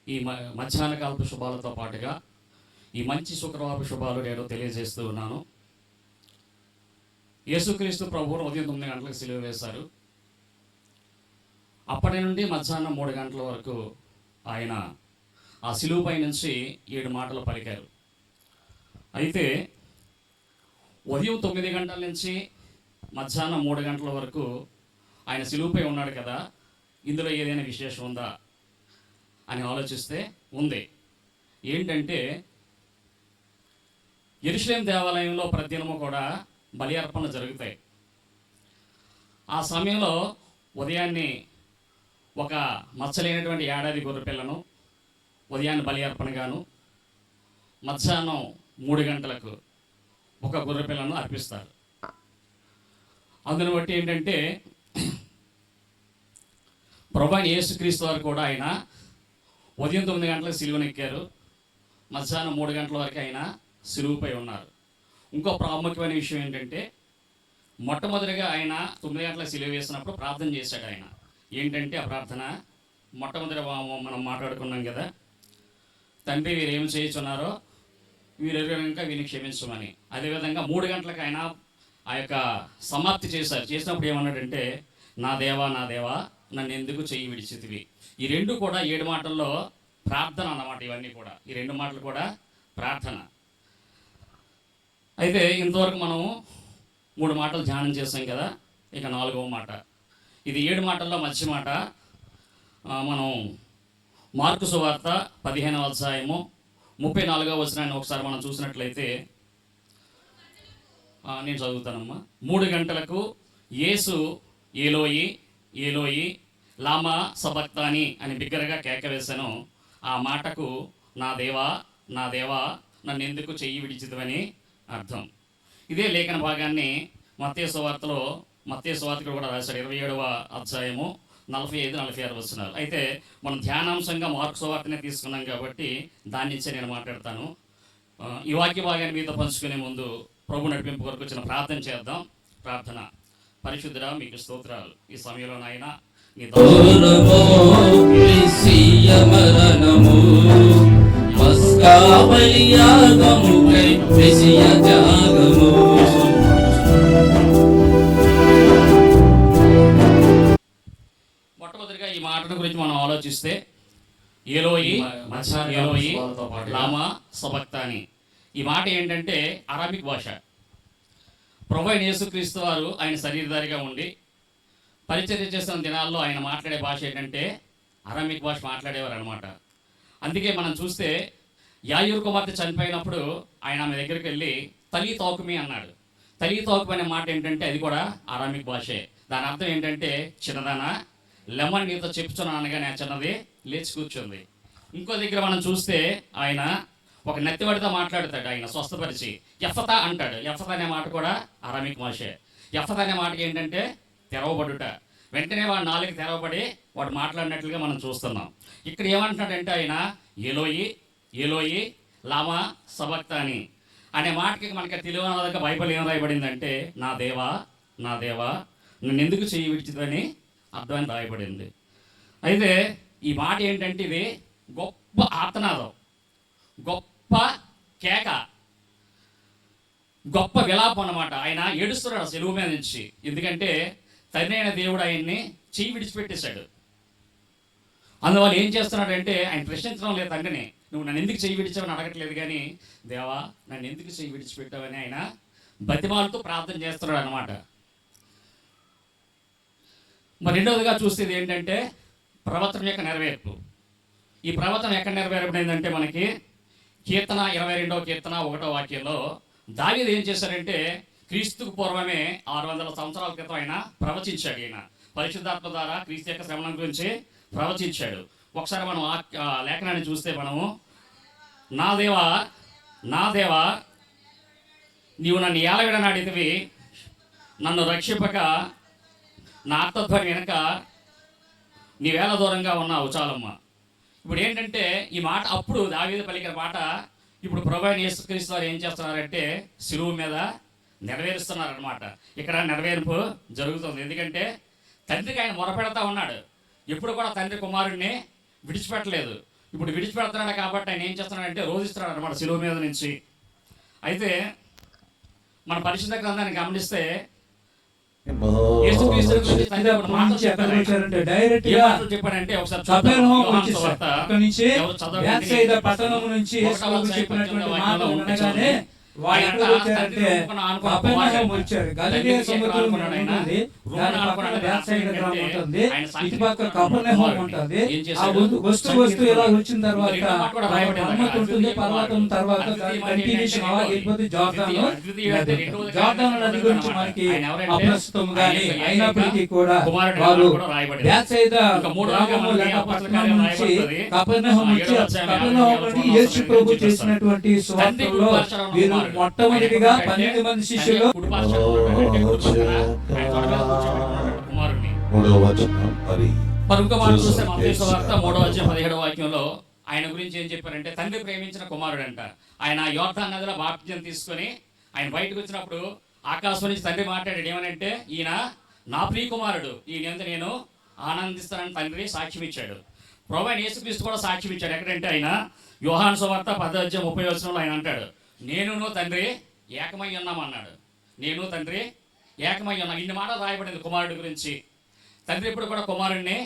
ఈ మధ్యాహ్న కాలపు శుభాలతో పాటుగా ఈ మంచి శుక్రవారపు శుభాలు నేను తెలియజేస్తూ ఉన్నాను. యేసుక్రీస్తు ప్రభువును ఉదయం 9 గంటలకు సిలువ వేశారు. అప్పటి నుండి మధ్యాహ్నం 3 గంటల వరకు ఆయన ఆ సిలువపై నుంచి 7 మాటలు పలికారు. అయితే ఉదయం 9 గంటల నుంచి మధ్యాహ్నం 3 గంటల వరకు ఆయన సిలువపై ఉన్నాడు కదా, ఇందులో ఏదైనా విశేషం ఉందా అని ఆలోచిస్తే ఉంది. ఏంటంటే యెరూషలేము దేవాలయంలో ప్రతిదినము కూడా బలి అర్పణలు జరుగుతాయి. ఆ సమయంలో ఉదయాన్నే ఒక మచ్చలేనటువంటి ఏడాది గొర్రె పిల్లను ఉదయాన్నే బలి అర్పణగాను, మధ్యాహ్నం 3 గంటలకు ఒక గొర్రె పిల్లను అర్పిస్తారు. అందును బట్టి ఏంటంటే ప్రభువైన యేసుక్రీస్తు వారు కూడా ఆయన ఉదయం 9 గంటలకు సిలువనెక్కారు, మధ్యాహ్నం 3 గంటల వరకు ఆయన సిలువుపై ఉన్నారు. ఇంకో ప్రాముఖ్యమైన విషయం ఏంటంటే మొట్టమొదటిగా ఆయన 9 గంటలకు సిలువ వేసినప్పుడు ప్రార్థన చేశాడు. ఆయన ఏంటంటే ఆ ప్రార్థన మొట్టమొదటి మనం మాట్లాడుకున్నాం కదా, తండ్రి వీరు ఏమి చేయుచున్నారో వీరెవరు ఇంకా వీరిని క్షమించమని. అదేవిధంగా 3 గంటలకు ఆయన ఆ యొక్క సమాప్తి చేశారు. చేసినప్పుడు ఏమన్నాడంటే, నా దేవా నా దేవా నన్ను ఎందుకు చెయ్యి విడిచితివి. ఈ రెండు కూడా 7 మాటల్లో ప్రార్థన అన్నమాట. ఇవన్నీ కూడా ఈ 2 మాటలు కూడా ప్రార్థన. అయితే ఇంతవరకు మనం 3 మాటలు ధ్యానం చేసాం కదా, ఇక 4వ మాట. ఇది 7 మాటల్లో మధ్య మాట. మనం మార్కు సువార్త 15వ అధ్యాయము 34వ వచనాన్ని ఒకసారి మనం చూసినట్లయితే, నేను చదువుతానమ్మా. 3 గంటలకు యేసు ఏలోయి ఏలోయి లామా సబక్తాని అని బిగ్గరగా కేక వేశాను. ఆ మాటకు నా దేవా నా దేవా నన్ను ఎందుకు చెయ్యి విడిచితివని అర్థం. ఇదే లేఖన భాగాన్ని మత్తయి సువార్తలో కూడా రాశాడు. 27వ అధ్యాయము 45-46 వచనాలు. అయితే మనం ధ్యానాంశంగా మార్కు సువార్తనే తీసుకున్నాం కాబట్టి దాని నుంచే నేను మాట్లాడతాను. ఈ వాక్య భాగాన్ని మీతో పంచుకునే ముందు ప్రభు నడిపింపు కొరకు వచ్చిన ప్రార్థన చేద్దాం. ప్రార్థన. పరిశుద్ధుడా, మీకు స్తోత్రాలు. ఈ సమయంలో నాయన నీ మొట్టమొదటిగా ఈ మాటల గురించి మనం ఆలోచిస్తే, ఏలోయి ఏలోయి లామా సబక్తాని. ఈ మాట ఏంటంటే అరామిక్ భాష. ప్రభువైన యేసుక్రీస్తు వారు ఆయన శరీరధారిగా ఉండి పరిచర్య చేస్తున్న దినాల్లో ఆయన మాట్లాడే భాష ఏంటంటే అరామిక్ భాష మాట్లాడేవారు అనమాట. అందుకే మనం చూస్తే యాయూరు కుమార్తె చనిపోయినప్పుడు ఆయన ఆమె దగ్గరికి వెళ్ళి తలీ తోకుమి అన్నాడు. తలీ తోకుమి అనే మాట ఏంటంటే అది కూడా అరామిక్ భాషే. దాని అర్థం ఏంటంటే, చిన్నదానా లెమన్ నీతో చెప్పుచున్నాను అనగానే ఆ చిన్నది లేచి కూర్చుంది. ఇంకో దగ్గర మనం చూస్తే ఆయన ఒక నెత్తివాడితో మాట్లాడతాడు, ఆయన స్వస్థపరిచి ఎఫతా అంటాడు. ఎఫతా అనే మాట కూడా అరామిక్ భాషే. ఎఫతా అనే మాటకి ఏంటంటే తెరవబడుట. వెంటనే వాడు నాలుగు తెరవబడి వాడు మాట్లాడినట్లుగా మనం చూస్తున్నాం. ఇక్కడ ఏమంటున్నాడంటే ఆయన ఏలోయి ఏలోయి లామా సబక్తాని అనే మాటకి మనకి తెలుగు బైబిల్ ఏం రాయబడిందంటే, నా దేవా నా దేవా నన్ను ఎందుకు చెయ్యి విడిచిదని అర్థం రాయబడింది. అయితే ఈ మాట ఏంటంటే ఇది గొప్ప ఆర్తనాదం, గొప్ప కేక, గొప్ప విలాపం అన్నమాట. ఆయన ఏడుస్తున్నాడు సెలువు మీద నుంచి. ఎందుకంటే తండ్రి అయిన దేవుడు ఆయన్ని చెయ్యి విడిచిపెట్టేశాడు. అందువల్ల ఏం చేస్తున్నాడంటే ఆయన ప్రశ్నించడం లేదు తండ్రిని, నువ్వు నన్ను ఎందుకు చెయ్యి విడిచావని అడగట్లేదు, కానీ దేవా నన్ను ఎందుకు చెయ్యి విడిచిపెట్టావని ఆయన బతిమాలతో ప్రార్థన చేస్తున్నాడు అన్నమాట. మరి రెండవదిగా చూస్తే ఇది ఏంటంటే ప్రవచనం యొక్క నెరవేర్పు. ఈ ప్రవచనం ఎక్కడ నెరవేరబడిందంటే మనకి కీర్తన 22వ కీర్తన 1వ వాక్యంలో దావీదు ఏం చేశారంటే, క్రీస్తుకు పూర్వమే 600 సంవత్సరాల క్రితం ఆయన ప్రవచించాడు. ఆయన పరిశుద్ధాత్మ ద్వారా క్రీస్తు యొక్క శ్రమణం గురించి ప్రవచించాడు. ఒకసారి మనం ఆ లేఖనాన్ని చూస్తే మనము, నా దేవా నా దేవా నీవు నన్ను ఏలవిడనాడితివి, నన్ను రక్షింపక నా ఆర్తధ్వని వెనక నీవేళ దూరంగా ఉన్నావు చాలమ్మ. ఇప్పుడు ఏంటంటే ఈ మాట అప్పుడు దావీదు పలికిన మాట ఇప్పుడు ప్రభువైన యేసుక్రీస్తు వారు ఏం చేస్తున్నారంటే సిలువు మీద నెరవేరుస్తున్నారనమాట. ఇక్కడ నెరవేర్పు జరుగుతుంది. ఎందుకంటే తండ్రికి ఆయన మొరపెడతా ఉన్నాడు. ఎప్పుడు కూడా తండ్రి కుమారుడిని విడిచిపెట్టలేదు. ఇప్పుడు విడిచిపెడుతున్నాడు కాబట్టి ఆయన ఏం చేస్తున్నాడంటే రోజు ఇస్తున్నాడు అనమాట శిలువ మీద నుంచి. అయితే మన పరిశుద్ధ గ్రంథాన్ని గమనిస్తే యేసుక్రీస్తు గురించి తండ్రి ఒక మాట చెప్పారంటే డైరెక్ట్ గా చెప్పాడంటే ఒకసారి పట్టణం నుంచి చెప్పినటువంటి మాట ఉండగానే వాళ్ళు ఎక్కడ వచ్చారంటే కపెర్నహూము వచ్చారు. గలిలయ సముద్రం ఉంటుంది, దాని పక్కన బ్యాక్ సైడ్ గ్రామం ఉంటుంది, ఇటు పక్క కపెర్నహూము ఉంటుంది. ఆ వస్తు ఇలా వచ్చిన తర్వాత పర్వతం ఉంటుంది, పర్వతం తర్వాత కంటిన్యూషన్ అలా వెళ్ళిపోతే జోర్దాను నది గురించి మనకి అప్రస్తుతం గాని అయినప్పటికీ కూడా వారు బ్యాక్ సైడ్ గ్రామము లేక పట్టణం నుంచి కపెర్నహూము వచ్చి కపెర్నహూము నుండి యేసు ప్రభు చేసినటువంటి సువార్తలో వీరు మొట్టమొదటిగా 12 మంది శిష్యులు మరొక మాట చూస్తే మత్తయి సువార్త 3:17 ఆయన గురించి ఏం చెప్పారంటే తండ్రి ప్రేమించిన కుమారుడు అంట. ఆయన యోర్దాను నదిలో బాప్తిజం తీసుకొని ఆయన బయటకు వచ్చినప్పుడు ఆకాశం నుంచి తండ్రి మాట్లాడాడు ఏమనంటే, ఈయన నా ప్రియ కుమారుడు, ఈయన నేను ఆనందిస్తానని తండ్రి సాక్ష్యం ఇచ్చాడు. ప్రభువైన యేసుక్రీస్తు కూడా సాక్ష్యం ఇచ్చాడు. ఎక్కడంటే ఆయన యోహాను సువార్త 10:30 ఆయన అంటాడు, నేను తండ్రి ఏకమై ఉన్నామన్నాడు. నేను తండ్రి ఏకమై ఉన్నాం. ఇన్ని మాటలు రాయబడింది కుమారుడి గురించి. తండ్రి ఇప్పుడు కూడా కుమారుడిని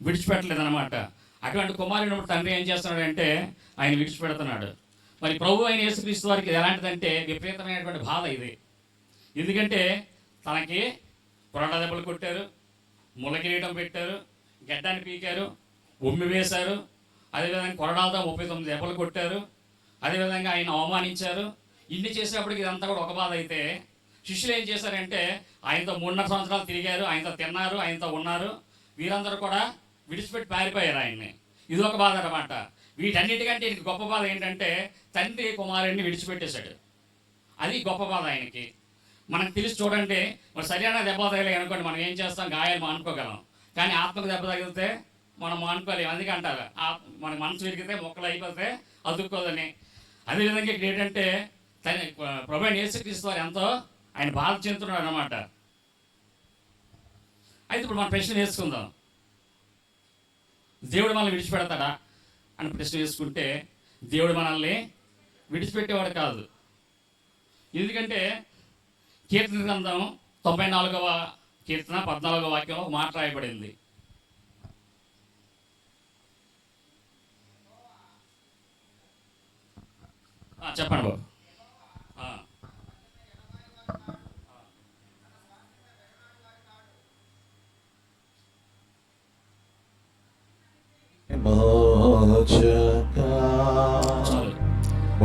విడిచిపెట్టలేదన్నమాట. అటువంటి కుమారుని తండ్రి ఏం చేస్తున్నాడంటే ఆయన విడిచిపెడుతున్నాడు. మరి ప్రభు అయిన యేసుక్రీస్తు వారికి ఎలాంటిదంటే విపరీతమైనటువంటి బాధ ఇది. ఎందుకంటే తనకి కొరడ దెబ్బలు కొట్టారు, ముళ్ళ కిరీటం పెట్టారు, గడ్డాన్ని పీకారు, ఉమ్మి వేశారు, అదేవిధంగా కొరడాలతో 39 దెబ్బలు కొట్టారు, అదేవిధంగా ఆయన అవమానించారు. ఇన్ని చేసినప్పటికి ఇదంతా కూడా ఒక బాధ అయితే శిష్యులు ఏం చేశారంటే ఆయనతో 3.5 సంవత్సరాలు తిరిగారు, ఆయనతో తిన్నారు, ఆయనతో ఉన్నారు. వీరందరూ కూడా విడిచిపెట్టి పారిపోయారు ఆయన్ని. ఇది ఒక బాధ అన్నమాట. వీటన్నిటికంటే ఇది గొప్ప బాధ ఏంటంటే తండ్రి కుమారుడిని విడిచిపెట్టేశాడు. అది గొప్ప బాధ ఆయనకి. మనకు తెలిసి చూడండి, మరి సరైన దెబ్బ తగిలి అనుకోండి మనం ఏం చేస్తాం, గాయాలు మానుకోగలం. కానీ ఆత్మకు దెబ్బ తగిలితే మనం మానుకోలేము. అందుకే అంటారు మన మనసు విరిగితే మొక్కలు అయిపోతే అదుక్కోదని. అదేవిధంగా ఇక్కడ ఏంటంటే ప్రభువైన యేసుక్రీస్తు వారు ఎంతో ఆయన బాధ చెందుతున్నాడు అన్నమాట. అయితే ఇప్పుడు మనం ప్రశ్న వేసుకుందాం, దేవుడు మనల్ని విడిచిపెడతాడా అని ప్రశ్న వేసుకుంటే దేవుడు మనల్ని విడిచిపెట్టేవాడు కాదు. ఎందుకంటే కీర్తన గ్రంథం 94వ కీర్తన 14వ వాక్యంలో ఒక మాట రాయబడింది. చెప్పండి బాబు.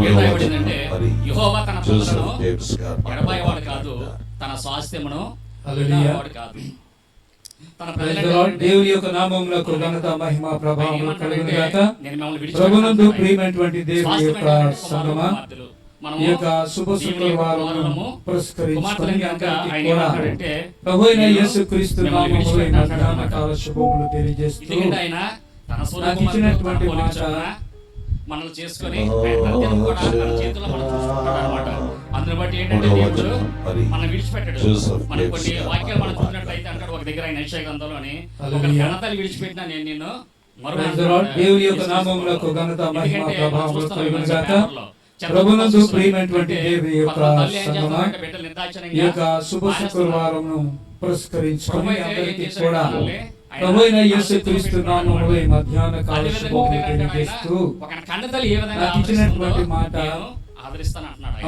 ఏమైందంటే యెహోవా తన ప్రజలను ఎడబాయేవాడు కాదు, తన స్వాస్థ్యమును విడనాడేవాడు కాదు. దేవుని యొక్క నామమునకు ఘనత మహిమ ప్రభావం కలుగును గాక. ప్రభునందు ప్రియమైనటువంటి దేవుని యొక్క సంగమా, ఈ యొక్క శుభ శుక్రవారం పురస్కరించుకొని అందరికీ కూడా ప్రభువైన యేసుక్రీస్తు నామములో మధ్యాహ్న కాల శుభములు తెలియజేస్తూ నాకు ఇచ్చినటువంటి మాట మనల్ని చేసుకొని అందుని బట్టి ఏంటంటే దేవుడు మనం విడిచిపెట్టాడు. మన కొన్ని వాక్యాలు మనం చూసినట్లయితే అంటాడు ఒక దగ్గర ఆయన యెషయా గ్రంథంలోని ఒక ఘనతలు విడిచిపెట్టినా నేను నిన్ను దేవుని యొక్క నామమునకు ఘనత మహిమ ప్రభావములు కలుగును గాక. ప్రభునందు ప్రియమైనటువంటి దేవుని యొక్క సంగమా, ఈ యొక్క శుభ శుక్రవారమును పురస్కరించుకొని అందరికీ కూడా ప్రభువైన యేసుక్రీస్తు నామములో మధ్యాహ్న కాల శుభములు తెలియజేస్తూ నాకు ఇచ్చినటువంటి మాట,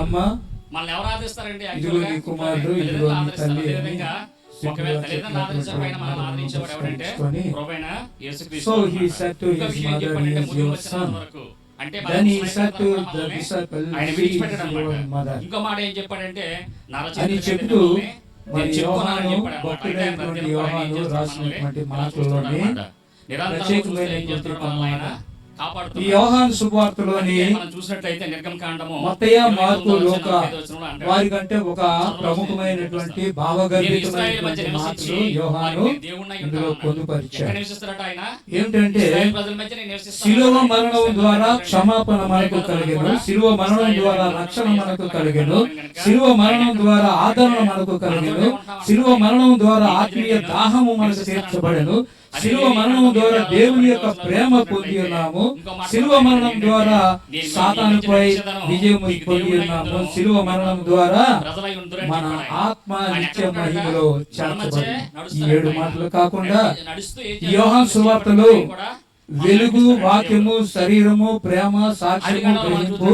అమ్మా మనల్ని ఎవరు ఆదరిస్తారండి? ఇదిగో నీ కుమారుడు, ఇదిగో నీ తల్లి అని ఒకవేళ తల్లిదండ్రులు ఆదరించకపోయినా మనల్ని ఆదరించేవాడు ఎవరంటే ప్రభువైన యేసుక్రీస్తు. So he said to his mother, he is your son. Then he said to the disciples, she is your mother. ఇంకో మాట ఏం చెప్పాడంటే అని చెప్తూ మరి యోహాను భక్తుడైనటువంటి యోహాను రాసినటువంటి మాటల్లోని ప్రత్యేకమైనటువంటి ఈ యోహాను సువార్తలోని మత్తయి, మార్కు, లూకా వారికంటే ఒక ప్రముఖమైనటువంటి భావగర్భితమైనటువంటి మాటలు యోహాను ఇందులో పొందుపరిచాడు. ఏమిటంటే శిలువ మరణం ద్వారా క్షమాపణ మనకు కలిగెను, శిలువ మరణం ద్వారా రక్షణ మనకు కలిగెను, శిలువ మరణం ద్వారా ఆదరణ మనకు కలిగెను, శిలువ మరణం ద్వారా ఆత్మీయ దాహము మనకు తీర్చబడెను, శిలువ మరణం ద్వారా దేవుని యొక్క ప్రేమ పొంది ఉన్నాము. శిలువ మరణం ద్వారా సాతానుపై విజయం పొంది ఉన్నాము. శిలువ మరణం ద్వారా మన ఆత్మ నిత్య మహిమలో చేర్చబడింది. ఈ 7 మాటలు కాకుండా యోహాను సువార్తలో వెలుగు, వాక్యము, శరీరము, ప్రేమ, సాక్ష్యము, గ్రహింపు,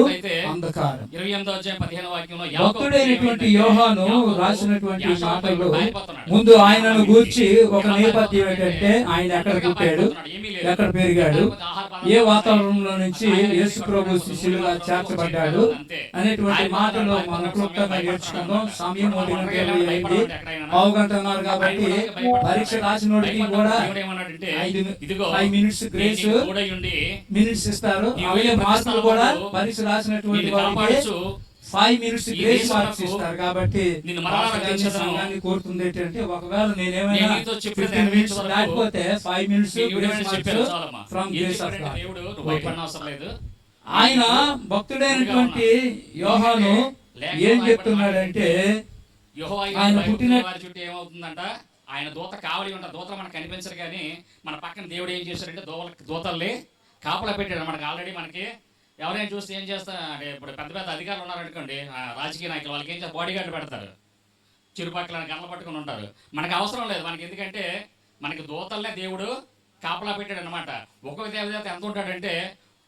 అంధకారం. 28వ అధ్యాయం 15వ వాక్యంలో భక్తుడైనటువంటి యోహాను రాసినటువంటి మాటలు ముందు ఆయనను గూర్చి ఒక నేపథ్యం ఏంటంటే ఆయన ఎక్కడ పుట్టాడు, ఎక్కడ పెరిగాడు, ఏ వాతావరణంలో నుంచి యేసు ప్రభు శిష్యులుగా చేర్చబడ్డాడు అనేటువంటి మాటలు మనం క్లుప్తంగా నేర్చుకుందాం. సమయం 1 అయింది, పావు గంట ఉన్నారు కాబట్టి పరీక్ష రాసినోడికి కూడా 5 మినిట్స్ గ్రేస్ మినిట్స్ ఇస్తారు. అవే మార్కులు కూడా పరీక్ష రాసినటువంటి వారికి 5 మినిట్స్ గ్రేస్ మార్క్స్ ఇస్తారు. కాబట్టి సంఘాన్ని కోరుతుంది ఏంటంటే ఒకవేళ నేనేమైనా 15 మినిట్స్ దాటిపోతే 5 minutes grace marks from grace of God. ఆయన భక్తుడైనటువంటి యోహాను ఏం చెప్తున్నాడంటే ఆయన పుట్టిన వారి చుట్టూ ఏమవుతుందంట, ఆయన దూత కావలి ఉంటారు. దూతలు మనకు కనిపించరు, కానీ మన పక్కన దేవుడు ఏం చేశాడంటే దూతల్ని కాపలా పెట్టాడు. మనకి ఆల్రెడీ మనకి ఎవరైనా చూస్తే ఏం చేస్తా అంటే ఇప్పుడు పెద్ద పెద్ద అధికారులు ఉన్నారనుకోండి, రాజకీయ నాయకులు, వాళ్ళకి ఏం చేస్తారు, బాడీ గార్డు పెడతారు, చిరుపక్కల గన్నలు పట్టుకుని ఉంటారు. మనకు అవసరం లేదు. మనకి ఎందుకంటే మనకి దూతల్నే దేవుడు కాపలా పెట్టాడు అనమాట. ఒక్కొక్క దేవత ఎంత ఉంటాడంటే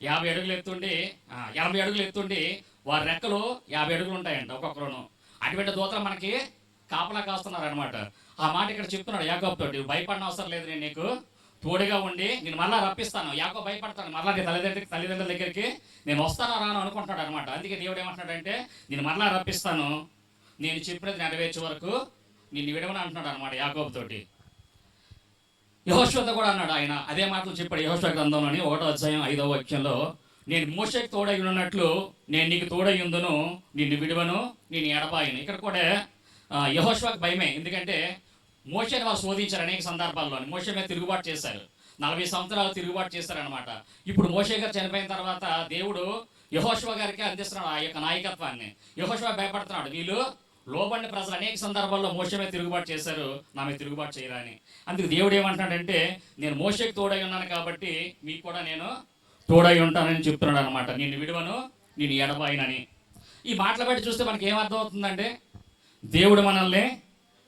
50 అడుగులు ఎత్తుండి 80 అడుగులు ఎత్తుండి వారి రెక్కలు 50 అడుగులు ఉంటాయంట ఒక్కొక్కరును. అటువంటి దూతలు మనకి కాపలా కాస్తున్నారు అనమాట. ఆ మాట ఇక్కడ చెప్తున్నాడు యాకోబు తోటి, భయపడిన అవసరం లేదు, నేను నీకు తోడుగా ఉండి నేను మళ్ళా రప్పిస్తాను. యాకోబు భయపడతాను, మళ్ళా నీ తల్లిదండ్రుల దగ్గరికి నేను వస్తాను రాను అనుకుంటున్నాడు అనమాట. అందుకే దేవుడు ఏమంటున్నాడంటే నేను మళ్ళా రప్పిస్తాను, నేను చెప్పినది నెరవేర్చే వరకు నిన్ను విడవని అంటున్నాడు అనమాట యాకోబు తోటి. యెహోషువతో కూడా అన్నాడు ఆయన అదే మాటలు చెప్పాడు. యెహోషువ గ్రంథంలోని 1వ అధ్యాయం 5వ వాక్యంలో, నేను మోషేకి తోడై ఉన్నట్లు నేను నీకు తోడై ఉందును, నిన్ను విడువను, నేను ఎడబాయను. ఇక్కడ కూడా యెహోషువకు భయమే, ఎందుకంటే మోషేని వాళ్ళు శోధించారు అనేక సందర్భాల్లో. మోషే మీద తిరుగుబాటు చేశారు, 40 సంవత్సరాలు తిరుగుబాటు చేశారనమాట. ఇప్పుడు మోషే గారు చనిపోయిన తర్వాత దేవుడు యెహోషువ గారికి అందిస్తున్నాడు ఆ యొక్క నాయకత్వాన్ని. యెహోషువ భయపడుతున్నాడు, వీళ్ళు లోబడిన ప్రజలు అనేక సందర్భాల్లో మోషే మీద తిరుగుబాటు చేశారు, నా మీద తిరుగుబాటు చేయరని. అందుకు దేవుడు ఏమంటున్నాడంటే నేను మోషేకి తోడై ఉన్నాను కాబట్టి మీకు కూడా నేను తోడై ఉంటానని చెప్తున్నాడు అనమాట. నిన్ను విడువను, నేను ఎడబాయనని. ఈ మాటలు బట్టి చూస్తే మనకి ఏమర్థం అవుతుందంటే దేవుడు మనల్ని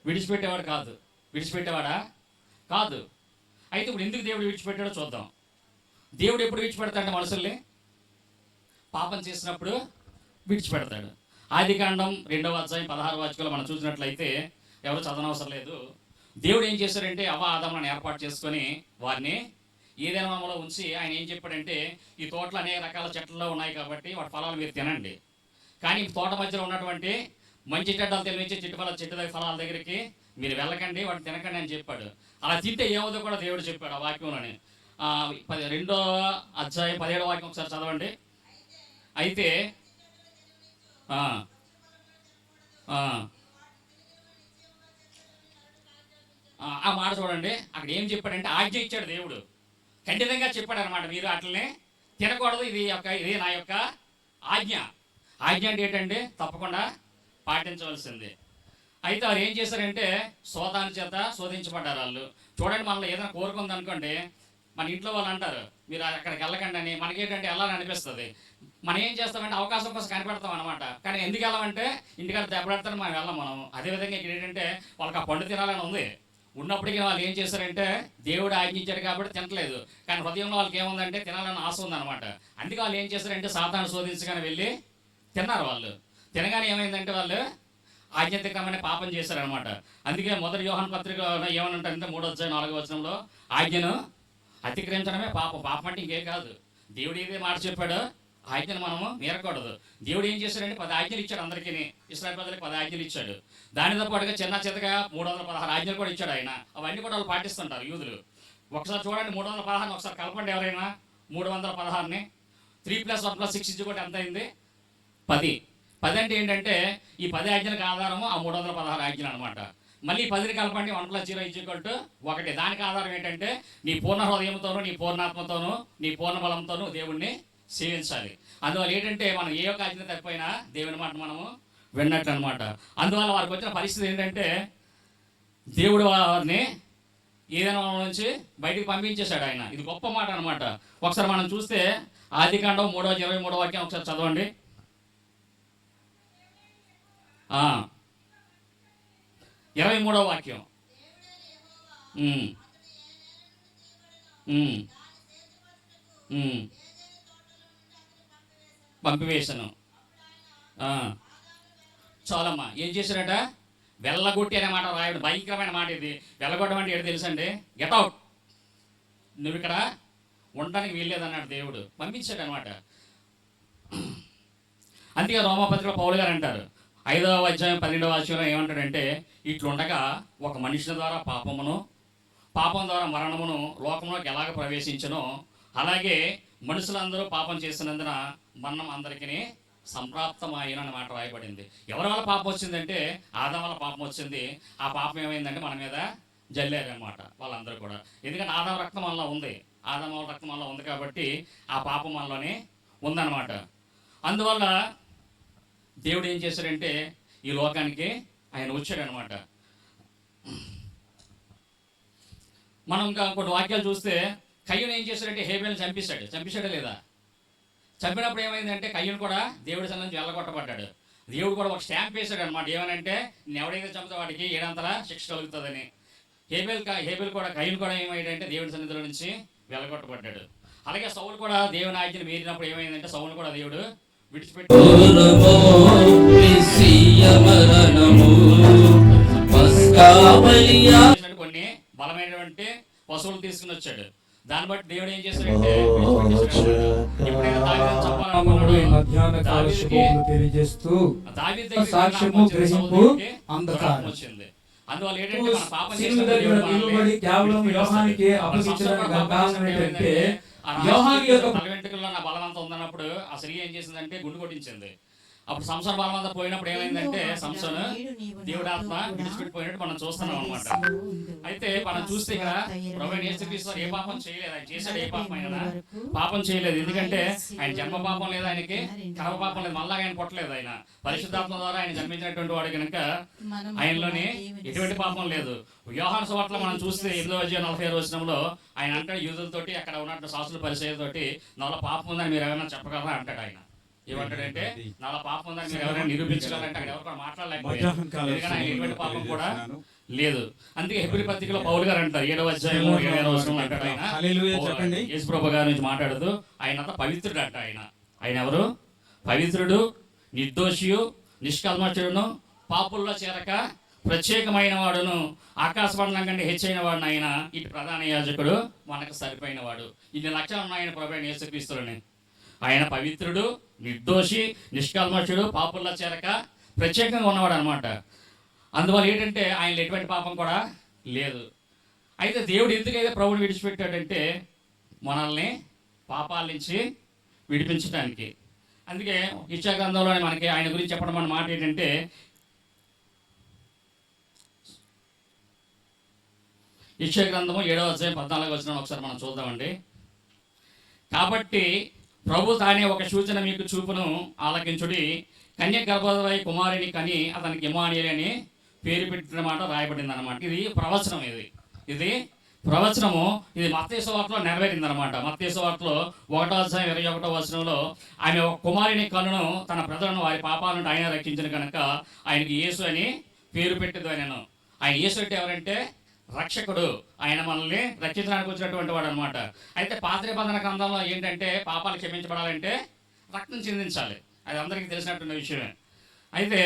విడిచిపెట్టేవాడు కాదు. విడిచిపెట్టేవాడా కాదు. అయితే ఇప్పుడు ఎందుకు దేవుడు విడిచిపెట్టాడో చూద్దాం. దేవుడు ఎప్పుడు విడిచిపెడతాడంటే మనుషుల్ని పాపం చేసినప్పుడు విడిచిపెడతాడు. ఆదికాండం 2వ అధ్యాయం 16వ వాక్యంలో మనం చూసినట్లయితే, ఎవరు చదవనవసరం లేదు, దేవుడు ఏం చేశాడంటే ఆదాములను ఏర్పాటు చేసుకొని వారిని ఏదైనా వనంలో ఉంచి ఆయన ఏం చెప్పాడంటే ఈ తోటలు అనేక రకాల చెట్లలో ఉన్నాయి కాబట్టి వాటి ఫలాలు మీరు తినండి, కానీ తోట మధ్యలో ఉన్నటువంటి మంచి చెడ్డలు తెలివించే చెట్టు ఫలాల దగ్గరికి మీరు వెళ్ళకండి, వాటిని తినకండి అని చెప్పాడు. అలా తింటే ఏమవుతుందో కూడా దేవుడు చెప్పాడు ఆ వాక్యంలోనే. 2వ అధ్యాయం 17వ వాక్యం ఒకసారి చదవండి. అయితే ఆ మాట చూడండి, అక్కడ ఏం చెప్పాడంటే ఆజ్ఞ ఇచ్చాడు దేవుడు, ఖండితంగా చెప్పాడు అనమాట, మీరు అట్లనే తినకూడదు, ఇది నా యొక్క ఆజ్ఞ. ఆజ్ఞ అంటే ఏంటంటే తప్పకుండా పాటించవలసింది. అయితే వారు ఏం చేశారంటే శోధాని చేత శోధించబడ్డారు వాళ్ళు. చూడండి, మనలో ఏదైనా కోరుకుంది అనుకోండి, మన ఇంట్లో వాళ్ళు అంటారు మీరు అక్కడికి వెళ్ళకండి అని, మనకేంటంటే వెళ్ళాలని అనిపిస్తుంది. మనం ఏం చేస్తామంటే అవకాశం కోసం కనిపెడతాం అనమాట. కానీ ఎందుకు వెళ్ళామంటే ఇంటికాడ దెబ్బపెడతాను మనం వెళ్ళాం. మనం అదేవిధంగా ఇక్కడ ఏంటంటే వాళ్ళకి ఆ పండు తినాలని ఉంది, ఉన్నప్పటికీ వాళ్ళు ఏం చేశారంటే దేవుడు ఆజ్ఞించాడు కాబట్టి తినట్లేదు, కానీ హృదయంలో వాళ్ళకి ఏముందంటే తినాలని ఆశ ఉందన్నమాట. అందుకే వాళ్ళు ఏం చేశారంటే సాతాను శోధించగానే వెళ్ళి తిన్నారు. వాళ్ళు తినగానే ఏమైందంటే వాళ్ళు ఆజ్ఞాతిక్రమమైన పాపం చేశారనమాట. అందుకే మొదటి యోహాను పత్రికలో ఏమనంటారంటే 3వ అధ్యాయం 4వ వచనంలో ఆజ్ఞను అతిక్రమించడమే పాపం. పాపం అంటే ఇంకేం కాదు, దేవుడు ఏదే మాట చెప్పాడో ఆజ్ఞను మనము మీరకూడదు. దేవుడు ఏం చేశాడంటే 10 ఆజ్ఞలు ఇచ్చాడు అందరికీ, ఇశ్రాయేలు ప్రజలకు 10 ఆజ్ఞలు ఇచ్చాడు. దానితో పాటుగా చిన్న చితగా 316 ఆజ్ఞలు కూడా ఇచ్చాడు ఆయన. అవన్నీ కూడా వాళ్ళు పాటిస్తుంటారు యూదులు. ఒకసారి చూడండి 316 ఒకసారి కలపండి ఎవరైనా. 316ని 3+1+6 కూడా ఎంత అయింది? 10. 10 అంటే ఏంటంటే ఈ 10 ఆజ్ఞలకు ఆధారము ఆ 316 ఆజ్ఞలు అనమాట. మళ్ళీ 10ని కలపండి, 1+0 1. దానికి ఆధారం ఏంటంటే నీ పూర్ణ హృదయంతోనూ, నీ పూర్ణాత్మతోనూ, నీ పూర్ణ బలంతోనూ దేవుణ్ణి సేవించాలి. అందువల్ల ఏంటంటే మనం ఏ ఒక్క ఆజ్ఞ తప్పిపోయినా దేవుని మాట మనము విన్నట్లు అనమాట. అందువల్ల వారికి వచ్చిన పరిస్థితి ఏంటంటే దేవుడు వారిని ఏదైనా నుంచి బయటికి పంపించేశాడు ఆయన. ఇది గొప్ప మాట అనమాట. ఒకసారి మనం చూస్తే ఆదికాండం 3:23 వాక్యం ఒకసారి చదవండి. 23వ వాక్యం. పంపివేశాను. చాలమ్మా. ఏం చేశారట? వెళ్ళగొట్టి అనే మాట రాయడు. భయంకరమైన మాట ఇది. వెళ్ళగొట్టడం అంటే ఏంటో తెలుసండి? గెట్ అవుట్, నువ్వు ఇక్కడ ఉండడానికి వీల్లేదన్నాడు దేవుడు. పంపించాడు అనమాట. అందుకే రోమాపత్రికలో పౌలు గారు అంటారు 5వ అధ్యాయం 12వ వాక్యంలో ఏమంటాడంటే, ఇట్లుండగా ఒక మనుషుల ద్వారా పాపం ద్వారా మరణమును లోకంలోకి ఎలాగ ప్రవేశించనో అలాగే మనుషులందరూ పాపం చేసినందున మరణం అందరికీ సంప్రాప్తమైన అన్నమాట రాయబడింది. ఎవరి వల్ల పాపం వచ్చిందంటే ఆదాం వల్ల పాపం వచ్చింది. ఆ పాపం ఏమైందంటే మన మీద జల్లేదన్నమాట వాళ్ళందరూ కూడా. ఎందుకంటే ఆదాం రక్తం మనలో ఉంది, ఆదాం రక్తం మనలో ఉంది కాబట్టి ఆ పాపం మనలోనే ఉందన్నమాట. అందువల్ల దేవుడు ఏం చేశాడంటే ఈ లోకానికి ఆయన వచ్చాడనమాట. మనం ఇంకా కొన్ని వాక్యాలు చూస్తే కయ్యూను ఏం చేశాడంటే హేబేల్ని చంపేశాడా లేదా? చంపినప్పుడు ఏమైందంటే కయ్యూను కూడా దేవుడి సన్నిధి నుంచి వెళ్ళగొట్టబడ్డాడు. దేవుడు కూడా ఒక స్టాంప్ వేశాడు అనమాట. ఏమనంటే నేను ఎవడైతే చంపుతా వాడికి 7 శిక్ష కలుగుతుందని. హేబేల్ కూడా కయ్యూను కూడా ఏమైందంటే దేవుడి సన్నిధిలో నుంచి వెళ్ళగొట్టబడ్డాడు. అలాగే సౌలు కూడా దేవుని ఆజ్ఞను మీరినప్పుడు ఏమైందంటే సౌలు కూడా దేవుడు విడిచిపెట్టి కొన్ని బలమైనటువంటి పశువులు తీసుకుని వచ్చాడు. దాన్ని బట్టి దేవుడు ఏం చేశాడంటే వచ్చింది. అందువల్ల ఏంటంటే మన పాపం వెంట్రుకల్లో నా బలవంతం ఉందన్నప్పుడు ఆ స్త్రీ ఏం చేసిందంటే గుండు కొట్టించింది. అప్పుడు సంసార బలవంతా పోయినప్పుడు ఏమైందంటే సంసార దేవుడి ఆత్మ విడిచిపెట్టిపోయినట్టు మనం చూస్తున్నాం అనమాట. అయితే మనం చూస్తే ఇక్కడ ప్రభువైన యేసుక్రీస్తు ఏ పాపం చేయలేదు. ఆయన చేశాడు ఏ పాపం? ఆయన పాపం చేయలేదు. ఎందుకంటే ఆయన జన్మ పాపం లేదు, ఆయనకి కర్మ పాపం లేదు, మళ్ళా ఆయన పుట్టలేదు. ఆయన పరిశుద్ధాత్మ ద్వారా ఆయన జన్మించినటువంటి వాడు కనుక ఆయనలోని ఎటువంటి పాపం లేదు. యోహాను సువార్తలో మనం చూస్తే 8:46 వచనంలో ఆయన అంటాడు యూదులతోటి అక్కడ ఉన్నట్టు శాస్త్రుల పరిచయంతోటి నాలో పాపం ఉందని మీరు ఏమైనా చెప్పగలరా అంటాడు. ఆయన ఏమంటాడంటే నాలో పాపం ఉందని మీరు ఎవరైనా నిరూపించగలంటే అక్కడ ఎవరు కూడా మాట్లాడలేకపోయారు. ఎందుకంటే ఆయన ఎటువంటి పాపం కూడా లేదు. అందుకే హెబ్రీ పత్రికలో పౌలు గారు అంటారు 7వ అధ్యాయం 7వ వచనంలో అంటాడు ఆయన యేసుప్రభు గారి నుంచి మాట్లాడుతూ ఆయన అంతా పవిత్రుడు అంట. ఆయన ఎవరు? పవిత్రుడు, నిర్దోషియు, నిష్కల్మషుడును, పాపుల్లో చేరక ప్రత్యేకమైన వాడును, ఆకాశమండలం కంటే హెచ్చైన వాడును. ఆయన ఇటు ప్రధాన యాజకుడు మనకు సరిపోయిన వాడు. ఇన్ని లక్షలు ఉన్నాయన ప్రభువైన యేసుక్రీస్తులని. ఆయన పవిత్రుడు, నిర్దోషి, నిష్కల్మషుడు, పాపుల్లో చేరక ప్రత్యేకంగా ఉన్నవాడు అనమాట. అందువల్ల ఏంటంటే ఆయనలో ఎటువంటి పాపం కూడా లేదు. అయితే దేవుడు ఎందుకైతే ప్రభువుని విడిచిపెట్టాడంటే మనల్ని పాపాల నుంచి విడిపించడానికి. అందుకే యెషయా గ్రంథంలో మనకి ఆయన గురించి చెప్పడం మన మాట ఏంటంటే యెషయా గ్రంథము 7వ అధ్యాయం 14వ వచనం ఒకసారి మనం చూద్దామండి. కాబట్టి ప్రభు తానే ఒక సూచన మీకు చూపును, ఆలకించుడి, కన్య గర్భవతి కుమారుని కని అతనికి ఇమ్మానుయేలు అని పేరు పెట్టిన మాట రాయబడింది అనమాట. ఇది ప్రవచనం. ఇది ప్రవచనము. ఇది మత్తయి సువార్తలో నెరవేరింది అనమాట. మత్తయి సువార్తలో 1వ అధ్యాయం 21వ వచనంలో ఆమె ఒక కుమారుని కనును తన ప్రజలను వారి పాపాల నుండి ఆయన రక్షించిన కనుక ఆయనకి యేసు అని పేరు పెట్టదు ఆయనను. ఆయన యేసు అంటే ఎవరంటే రక్షకుడు. ఆయన మనల్ని రక్షించడానికి వచ్చినటువంటి వాడు అనమాట. అయితే పాత నిబంధన గ్రంథంలో ఏంటంటే పాపాలు క్షమించబడాలంటే రక్తం చిందించాలి. అది అందరికీ తెలిసినటువంటి విషయమే. అయితే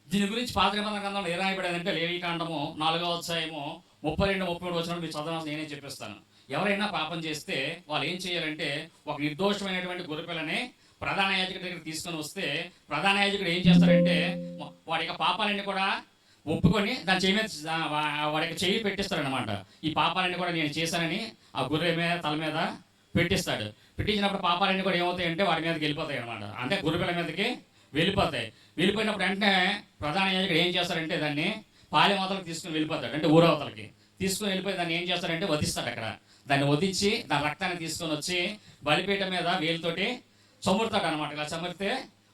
దీని గురించి పాత నిబంధన గ్రంథంలో ఏ రాయబడేదంటే లేవీకాండము 4వ అధ్యాయము 32-33 వచనాలు మీరు చదవాల్సి నేనే చెప్పిస్తాను. ఎవరైనా పాపం చేస్తే వాళ్ళు ఏం చేయాలంటే ఒక నిర్దోషమైనటువంటి గొర్రెపిల్లని ప్రధాన యాజకుడి దగ్గర తీసుకొని వస్తే ప్రధాన యాజకుడు ఏం చేస్తారంటే వాడి యొక్క పాపాలన్నీ కూడా ఒప్పుకొని దాని చేయి మీద వాడికి చెయ్యి పెట్టిస్తాడనమాట. ఈ పాపాలన్నీ కూడా నేను చేశానని ఆ గొర్రె మీద తల మీద పెట్టిస్తాడు. పెట్టించినప్పుడు పాపాలన్నీ కూడా ఏమవుతాయంటే వాడి మీదకి వెళ్ళిపోతాయి అనమాట. అంటే గొర్రెపిల్ల మీదకి వెళ్ళిపోతాయి. వెళ్ళిపోయినప్పుడు వెంటనే ప్రధాన యాజకుడు ఏం చేస్తారంటే దాన్ని పాలెమవతలకు తీసుకుని వెళ్ళిపోతాడు. అంటే ఊరవతలకి తీసుకుని వెళ్ళిపోయి దాన్ని ఏం చేస్తాడంటే వధిస్తాడు. అక్కడ దాన్ని వధించి దాని రక్తాన్ని తీసుకొని వచ్చి బలిపీఠ మీద వేలుతోటి చమురుతాడు అనమాట. ఇలా చమురితే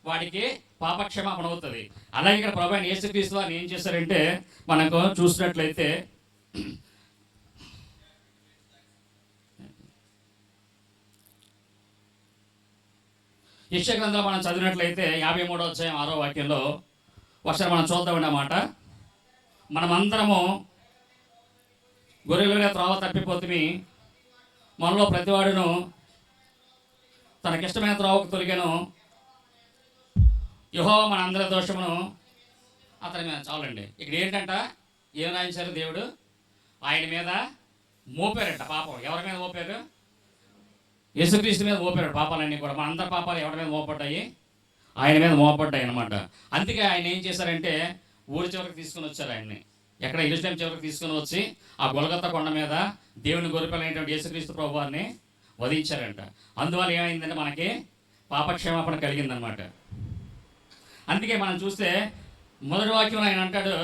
వాడికి పాపక్షమాపణ అవుతుంది. అలాగే ఇక్కడ ప్రభువైన యేసుక్రీస్తు వారిని ఏం చేశారంటే మనకు చూసినట్లయితే యెషయా గ్రంథంలో మనం చదివినట్లయితే 53వ అధ్యాయం 6వ వాక్యంలో ఒకసారి మనం చూద్దామండి అన్నమాట. మనమందరము గొర్రెలుగా త్రోవ తప్పిపోతుమి, మనలో ప్రతివాడును తనకిష్టమైన త్రోవకు తొలిగాను, యెహోవా మన అందరి దోషమును అతని మీద. చాలండి. ఇక్కడ ఏంటంట, ఏం రాయించారు దేవుడు? ఆయన మీద మోపారట పాపం. ఎవరి మీద మోపారు? యేసుక్రీస్తు మీద మోపారు పాపాలన్నీ కూడా. మన అందరి పాపాలు ఎవరి మీద మోపడ్డాయి? ఆయన మీద మోపడ్డాయి అనమాట. అందుకే ఆయన ఏం చేశారంటే ఊరి చివరికి తీసుకుని వచ్చారు ఆయన్ని. ఎక్కడ? యెరూషలేము చివరికి తీసుకుని వచ్చి ఆ గొల్గొతా కొండ మీద దేవుని గొర్రెపిల్లైనటువంటి యేసుక్రీస్తు ప్రభువారిని వధించారంట. అందువల్ల ఏమైందంటే మనకి పాపక్షమాపణ కలిగిందనమాట. అందుకే మనం చూస్తే మొదటి వాక్యం ఆయన అంటాడు,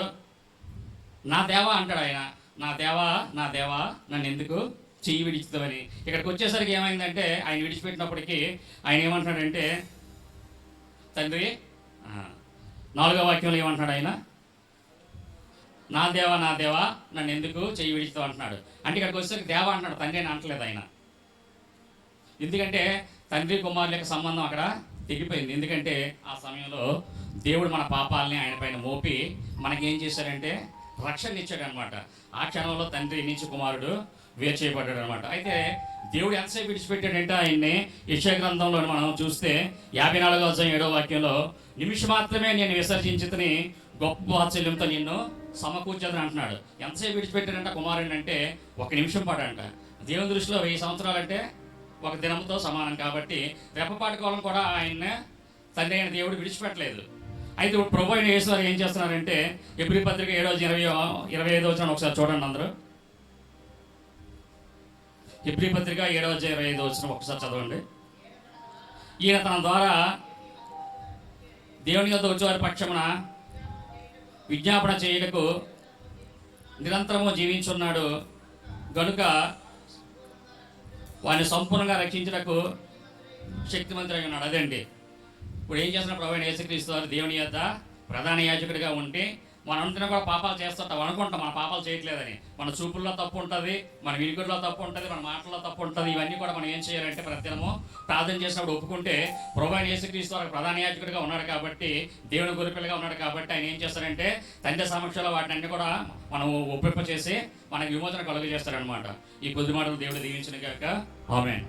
నా దేవా అంటాడు ఆయన, నా దేవా నా దేవా నన్ను ఎందుకు చెయ్యి విడిచుతామని. ఇక్కడికి వచ్చేసరికి ఏమైందంటే ఆయన విడిచిపెట్టినప్పటికీ ఆయన ఏమంటాడంటే, తండ్రి 4వ వాక్యంలో ఏమంటున్నాడు ఆయన, నా దేవా నన్ను ఎందుకు చెయ్యి విడిచుతావు అంటున్నాడు. అంటే ఇక్కడికి వచ్చేసరికి దేవా అంటున్నాడు, తండ్రి అని అంటలేదు ఆయన. ఎందుకంటే తండ్రి కుమారుల యొక్క సంబంధం అక్కడ తెగిపోయింది. ఎందుకంటే ఆ సమయంలో దేవుడు మన పాపాలని ఆయన పైన మోపి మనకేం చేశారంటే రక్షణ ఇచ్చాడు అనమాట. ఆ క్షణంలో తండ్రి నుంచి కుమారుడు వేరు చేయబడ్డాడు అనమాట. అయితే దేవుడు ఎంతసేపు విడిచిపెట్టాడంటే ఆయన్ని యెషయా గ్రంథంలో మనం చూస్తే 54వ అధ్యాయం 7వ వాక్యంలో, నిమిషం మాత్రమే నేను విసర్జించుతని గొప్ప వాత్సల్యంతో నిన్ను సమకూర్చదని అంటున్నాడు. ఎంతసేపు విడిచిపెట్టాడంట కుమారుడిని అంటే 1 నిమిషం పాడంట. దేవుని దృష్టిలో 1000 సంవత్సరాలంటే 1 దినంతో సమానం. కాబట్టి రెప్పపాటు కాలం కూడా ఆయన తండ్రి అయిన దేవుడు విడిచిపెట్టలేదు. అయితే ఇప్పుడు ప్రభు అయిన యేసు వారు ఏం చేస్తున్నారంటే ఎబ్రీ పత్రిక 7:25 ఒకసారి చూడండి అందరూ. ఎబ్రీ పత్రిక 7:25 ఒకసారి చదవండి. ఈయన తన ద్వారా దేవుని యొద్ద వచ్చేవారి పక్షమున విజ్ఞాపన చేయుటకు నిరంతరము జీవించున్నాడు గనుక వారిని సంపూర్ణంగా రక్షించుటకు శక్తిమంతుడై ఉన్నాడు. అదండి ఇప్పుడు ఏం చేస్తున్న ప్రభువైన యేసుక్రీస్తు వారు దేవుని యొద్ద ప్రధాన యాజకుడిగా ఉండి మనందరం కూడా పాపాలు చేస్తుంటాం అనుకుంటాం. మన పాపాలు చేయట్లేదని. మన చూపుల్లో తప్పు ఉంటుంది, మన వినికిడిలో తప్పు ఉంటుంది, మన మాటల్లో తప్పు ఉంటుంది. ఇవన్నీ కూడా మనం ఏం చేయాలంటే ప్రతిదినము ప్రార్థన చేసినప్పుడు ఒప్పుకుంటే ప్రభువైన యేసుక్రీస్తు వారు ప్రధాన యాజకుడిగా ఉన్నాడు కాబట్టి, దేవుని గొర్రెపిల్లగా ఉన్నాడు కాబట్టి ఆయన ఏం చేస్తారంటే తండ్రి సమక్షంలో వాటిని అన్ని కూడా మనం ఒప్పింప చేసి మనకు విమోచన కలుగజేస్తారనమాట. ఈ కొద్ది మాటలు దేవుడు దీవించిన కాక ఆమేన్.